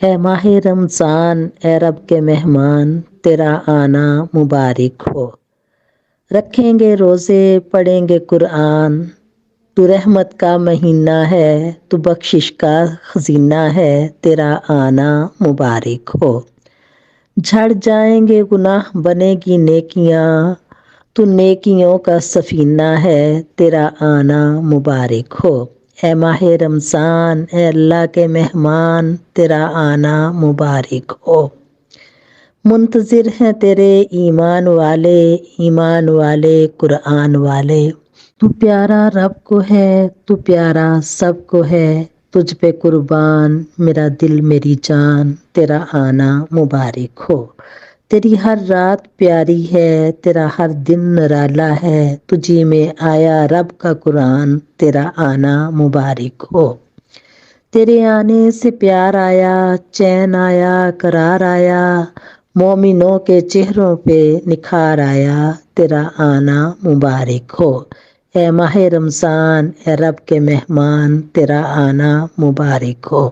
اے ماہ رمضان، اے رب کے مہمان، تیرا آنا مبارک ہو۔ رکھیں گے روزے، پڑھیں گے قرآن، تو رحمت کا مہینہ ہے، تو بخشش کا خزینہ ہے، تیرا آنا مبارک ہو۔ جھڑ جائیں گے گناہ، بنے گی نیکیاں، تو نیکیوں کا سفینہ ہے، تیرا آنا مبارک ہو۔ اے ماہ رمضان، اے اللہ کے مہمان، تیرا آنا مبارک ہو۔ منتظر ہیں تیرے ایمان والے قرآن والے۔ تو پیارا رب کو ہے، تو پیارا سب کو ہے، تجھ پہ قربان میرا دل میری جان، تیرا آنا مبارک ہو۔ تیری ہر رات پیاری ہے، تیرا ہر دن نرالا ہے، تجھی میں آیا رب کا قرآن، تیرا آنا مبارک ہو۔ تیرے آنے سے پیار آیا، چین آیا، قرار آیا، مومنوں کے چہروں پہ نکھار آیا، تیرا آنا مبارک ہو۔ اے ماہ رمضان، اے رب کے مہمان، تیرا آنا مبارک ہو۔